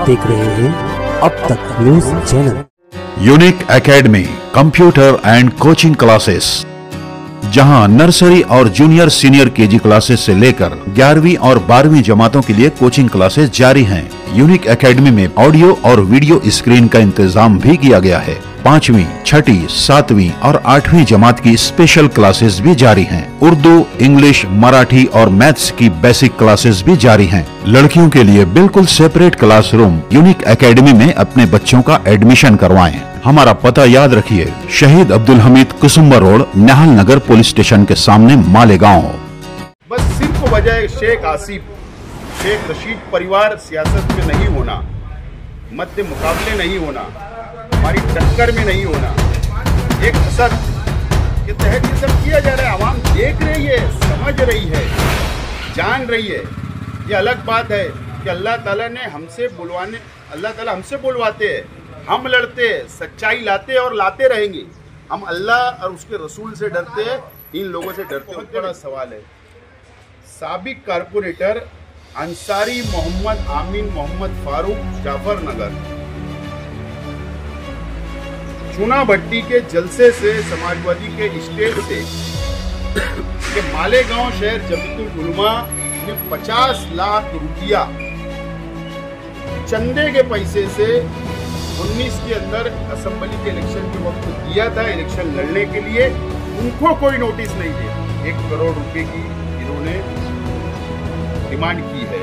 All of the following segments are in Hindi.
देख रहे हैं अब तक news channel. Unique academy computer and coaching classes, जहां नर्सरी और जूनियर सीनियर केजी क्लासेस से लेकर 11वीं और 12वीं जमातों के लिए कोचिंग क्लासेस जारी हैं। यूनिक एकेडमी में ऑडियो और वीडियो स्क्रीन का इंतजाम भी किया गया है। 5वीं, 6ठी, 7वीं और 8वीं जमात की स्पेशल क्लासेस भी जारी हैं। उर्दू, इंग्लिश, मराठी और मैथ्स की बेसिक क्लासेस भी जारी हैं। लड़कियों के लिए बिल्कुल सेपरेट क्लासरूम। यूनिक एकेडमी में अपने बच्चों का एडमिशन करवाएं। हमारा पता याद रखिए, शहीद अब्दुल हमीद कुसुम्बा रोड, निहाल नगर पुलिस स्टेशन के सामने, मालेगांव। बस सिर्फ वजह शेख आसिफ, शेख रशीद परिवार सियासत में नहीं होना, मध्य मुकाबले नहीं होना, हमारी टक्कर में नहीं होना, एक असद के तहत ये सब किया जा रहा है। आवाम देख रही है, समझ रही है, जान रही है। ये अलग बात है कि अल्लाह ताला ने हमसे बुलवाने, अल्लाह ताला हमसे बुलवाते हैं, हम लड़ते हैं, सच्चाई लाते हैं और लाते रहेंगे। हम अल्लाह और उसके रसूल से डरते हैं, इन लोगों से डरते हैं। बड़ा सवाल है। साबिक कारपोरेटर अंसारी मोहम्मद आमीन मोहम्मद फारूक, जाफर नगर, चुना भट्टी के जलसे से, समाजवादी के स्टेज से कि मालेगांव शहर जमीयतुल उलमा ने 50 लाख रुपया चंदे के पैसे से 19 के अंदर असेंबली के इलेक्शन के वक्त दिया था, इलेक्शन लड़ने के लिए। उनको कोई नोटिस नहीं दिया। 1 करोड़ रुपए की इन्होंने डिमांड की है।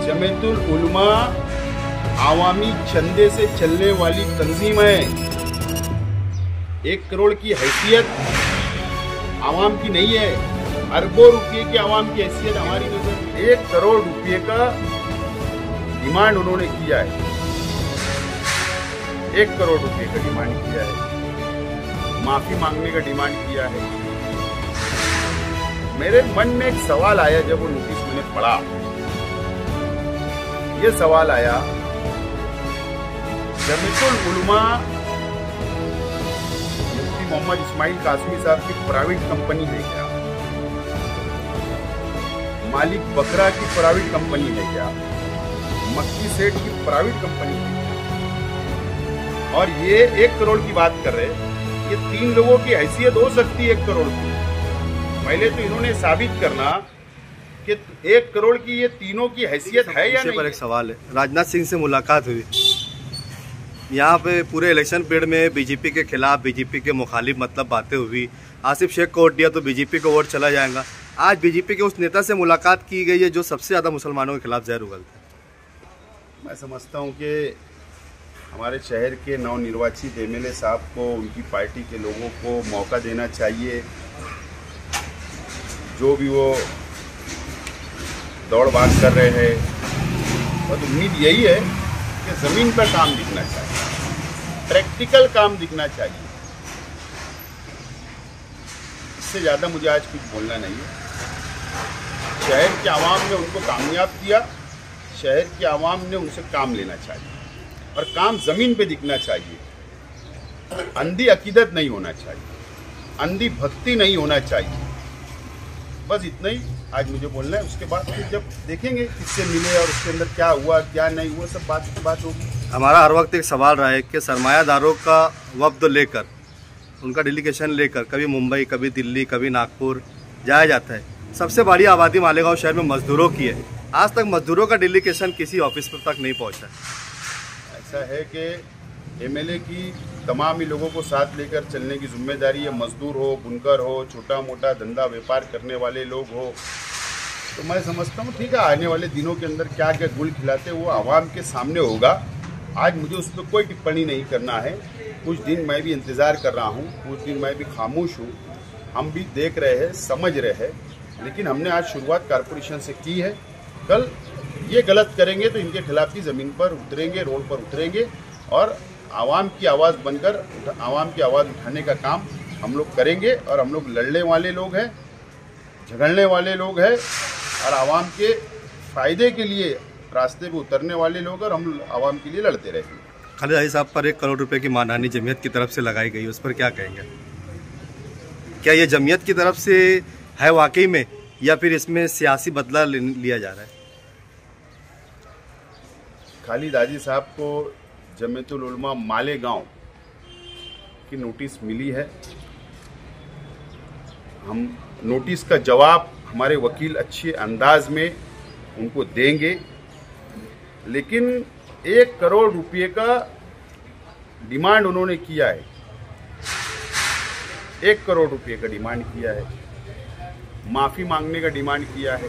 जमीयतुल उलमा आवामी चंदे से चलने वाली तंजीम है। 1 करोड़ की हैसियत आवाम की नहीं है, अरबों रुपये की आवाम की हैसियत हमारी नजर। 1 करोड़ रुपये का डिमांड उन्होंने किया है। 1 करोड़ रुपये का डिमांड किया है, माफी मांगने का डिमांड किया है। मेरे मन में एक सवाल आया जब वो नोटिस मैंने पढ़ा। ये सवाल आया, जमीयतुल उलमा मुफ्ती मोहम्मद इस्माइल कासमी साहब की प्राइवेट कंपनी है क्या? मालिक बकरा की प्राइवेट कंपनी है क्या? मक्की सेठ की प्राइवेट कंपनी है? और ये 1 करोड़ की बात कर रहे हैं। ये 3 लोगों की हैसियत हो सकती है 1 करोड़ की। पहले तो इन्होंने साबित करना कि 1 करोड़ की ये तीनों की हैसियत है या नहीं। पर एक सवाल है, राजनाथ सिंह से मुलाकात हुई, यहाँ पे पूरे इलेक्शन पीरियड में बीजेपी के खिलाफ, बीजेपी के मुखालिफ मतलब बातें हुई। आसिफ शेख को वोट दिया तो बीजेपी को वोट चला जाएगा। आज बीजेपी के उस नेता से मुलाकात की गई है जो सबसे ज़्यादा मुसलमानों के खिलाफ जहर उगलता है। मैं समझता हूँ कि हमारे शहर के नवनिर्वाचित एमएलए साहब को, उनकी पार्टी के लोगों को मौका देना चाहिए। जो भी वो दौड़ भाग कर रहे हैं, और उम्मीद यही है कि ज़मीन पर काम दिखना चाहिए, प्रैक्टिकल काम दिखना चाहिए। इससे ज़्यादा मुझे आज कुछ बोलना नहीं है। शहर के आवाम ने उनको कामयाब किया, शहर के आवाम ने उनसे काम लेना चाहिए और काम ज़मीन पे दिखना चाहिए। अंधी अकीदत नहीं होना चाहिए, अंधी भक्ति नहीं होना चाहिए। बस इतना ही आज मुझे बोलना है। उसके बाद फिर जब देखेंगे किससे मिले और उसके अंदर क्या हुआ क्या नहीं हुआ, सब बात होगी। हमारा हर वक्त एक सवाल रहा है कि सरमायादारों का वफ्द लेकर, उनका डेलीगेशन लेकर कभी मुंबई, कभी दिल्ली, कभी नागपुर जाया जाता है। सबसे बड़ी आबादी मालेगांव शहर में मजदूरों की है। आज तक मजदूरों का डेलीगेशन किसी ऑफिस पर तक नहीं पहुंचा। ऐसा है कि एमएलए की तमाम ही लोगों को साथ लेकर चलने की जिम्मेदारी है। मजदूर हो, बुनकर हो, छोटा मोटा धंधा व्यापार करने वाले लोग हो, तो मैं समझता हूँ ठीक है, आने वाले दिनों के अंदर क्या क्या गुल खिलाते वो आवाम के सामने होगा। आज मुझे उस पर कोई टिप्पणी नहीं करना है। कुछ दिन मैं भी इंतज़ार कर रहा हूँ, कुछ दिन मैं भी खामोश हूँ। हम भी देख रहे हैं, समझ रहे हैं, लेकिन हमने आज शुरुआत कारपोरेशन से की है। कल ये गलत करेंगे तो इनके खिलाफ भी ज़मीन पर उतरेंगे, रोड पर उतरेंगे और आवाम की आवाज़ बनकर आवाम की आवाज़ उठाने का काम हम लोग करेंगे। और हम लोग लड़ने वाले लोग हैं, झगड़ने वाले लोग हैं और आवाम के फ़ायदे के लिए रास्ते पे उतरने वाले लोग, और हम आवाम के लिए लड़ते रहेंगे। खालिद हाजी साहब पर 1 करोड़ रुपए की मानहानि जमीयत की तरफ से लगाई गई, उस पर क्या कहेंगे? क्या ये जमीयत की तरफ से है वाकई में, या फिर इसमें सियासी बदला लिया जा रहा है? खालिद हाजी साहब को जमीयतुल उलमा मालेगांव की नोटिस मिली है। हम नोटिस का जवाब हमारे वकील अच्छे अंदाज में उनको देंगे, लेकिन 1 करोड़ रुपए का डिमांड उन्होंने किया है। 1 करोड़ रुपए का डिमांड किया है, माफी मांगने का डिमांड किया है।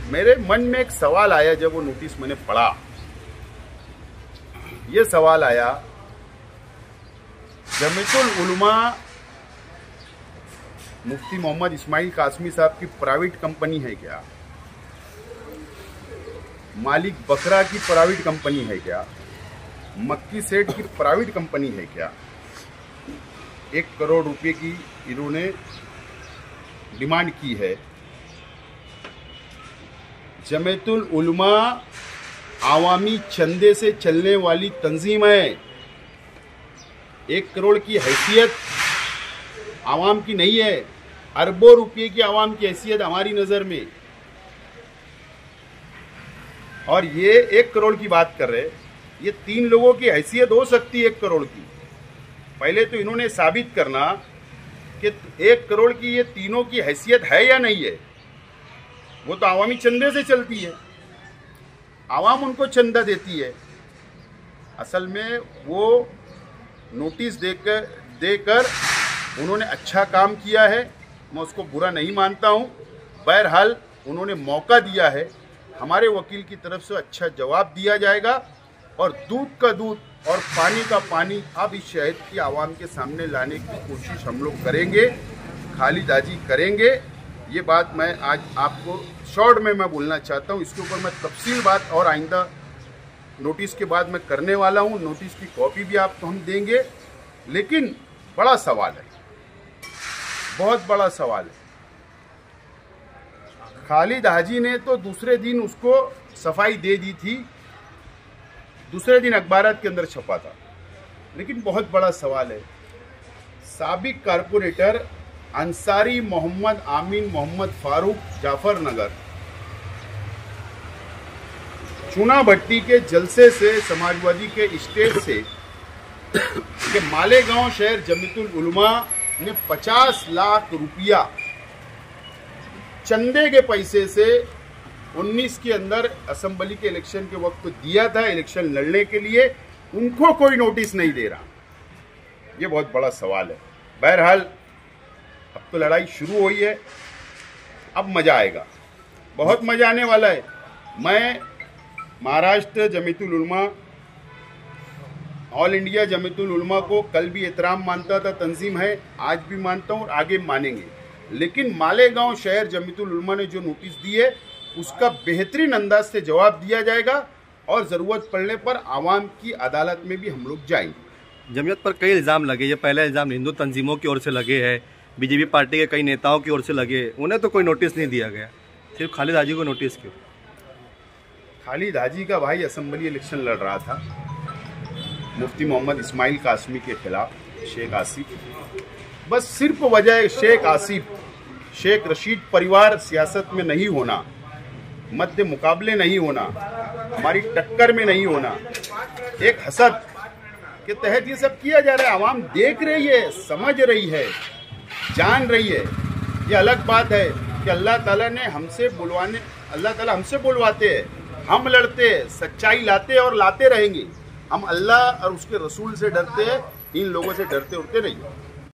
मेरे मन में एक सवाल आया जब वो नोटिस मैंने पढ़ा। ये सवाल आया, जमीयतुल उलमा मुफ्ती मोहम्मद इस्माइल कासमी साहब की प्राइवेट कंपनी है क्या? मालिक बकरा की प्राइवेट कंपनी है क्या? मक्की सेठ की प्राइवेट कंपनी है क्या? 1 करोड़ रुपए की इन्होंने डिमांड की है। जमीयतुल उलमा आवामी चंदे से चलने वाली तंजीम है। 1 करोड़ की हैसियत आवाम की नहीं है, अरबों रुपए की आवाम की हैसियत हमारी नजर में। और ये 1 करोड़ की बात कर रहे, ये 3 लोगों की हैसियत हो सकती है 1 करोड़ की। पहले तो इन्होंने साबित करना कि 1 करोड़ की ये तीनों की हैसियत है या नहीं है। वो तो आवामी चंदे से चलती है, आवाम उनको चंदा देती है। असल में वो नोटिस देकर उन्होंने अच्छा काम किया है, मैं उसको बुरा नहीं मानता हूँ। बहरहाल उन्होंने मौका दिया है, हमारे वकील की तरफ से अच्छा जवाब दिया जाएगा और दूध का दूध और पानी का पानी अब इस शहर की आवाम के सामने लाने की कोशिश हम लोग करेंगे, खालिद हाजी करेंगे। ये बात मैं आज आपको शॉर्ट में मैं बोलना चाहता हूँ। इसके ऊपर मैं तफसील बात और आइंदा नोटिस के बाद मैं करने वाला हूँ। नोटिस की कॉपी भी आपको हम देंगे, लेकिन बड़ा सवाल है, बहुत बड़ा सवाल है। खालिद हाजी ने तो दूसरे दिन उसको सफाई दे दी थी, दूसरे दिन अखबारात के अंदर छपा था, लेकिन बहुत बड़ा सवाल है। साबिक कारपोरेटर अंसारी मोहम्मद आमीन मोहम्मद फारूक जाफर नगर चूना भट्टी के जलसे से समाजवादी के स्टेज से कि मालेगांव शहर जमीयतुल उलमा ने 50 लाख रुपया चंदे के पैसे से 19 के अंदर असेंबली के इलेक्शन के वक्त दिया था, इलेक्शन लड़ने के लिए। उनको कोई नोटिस नहीं दे रहा। ये बहुत बड़ा सवाल है। बहरहाल अब तो लड़ाई शुरू हुई है, अब मजा आएगा, बहुत मजा आने वाला है। मैं महाराष्ट्र जमीयतुल उलमा, ऑल इंडिया जमीयतुल उलमा को कल भी एहतराम मानता था, तंजीम है, आज भी मानता हूँ और आगे मानेंगे। लेकिन मालेगांव शहर जमीयतुल उलमा ने जो नोटिस दी है उसका बेहतरीन अंदाज से जवाब दिया जाएगा और ज़रूरत पड़ने पर आवाम की अदालत में भी हम लोग जाएंगे। जमीयत पर कई इल्ज़ाम लगे। ये पहला इल्ज़ाम हिंदू तंजीमों की ओर से लगे हैं, बीजेपी पार्टी के कई नेताओं की ओर से लगे, उन्हें तो कोई नोटिस नहीं दिया गया, सिर्फ खालिद हाजी को नोटिस क्यों? खालिद हाजी का भाई असेंबली इलेक्शन लड़ रहा था मुफ्ती मोहम्मद इस्माइल कासमी के खिलाफ, शेख आसिफ। बस सिर्फ वजह है शेख आसिफ, शेख रशीद परिवार सियासत में नहीं होना, मध्य मुकाबले नहीं होना, हमारी टक्कर में नहीं होना, एक हसद के तहत ये सब किया जा रहा है। आवाम देख रही है, समझ रही है, जान रही है। ये अलग बात है कि अल्लाह ताला ने हमसे बुलवाने, अल्लाह ताला हमसे बुलवाते हैं, हम लड़ते हैं, सच्चाई लाते और लाते रहेंगे। हम अल्लाह और उसके रसूल से डरते हैं, इन लोगों से डरते उड़ते नहीं।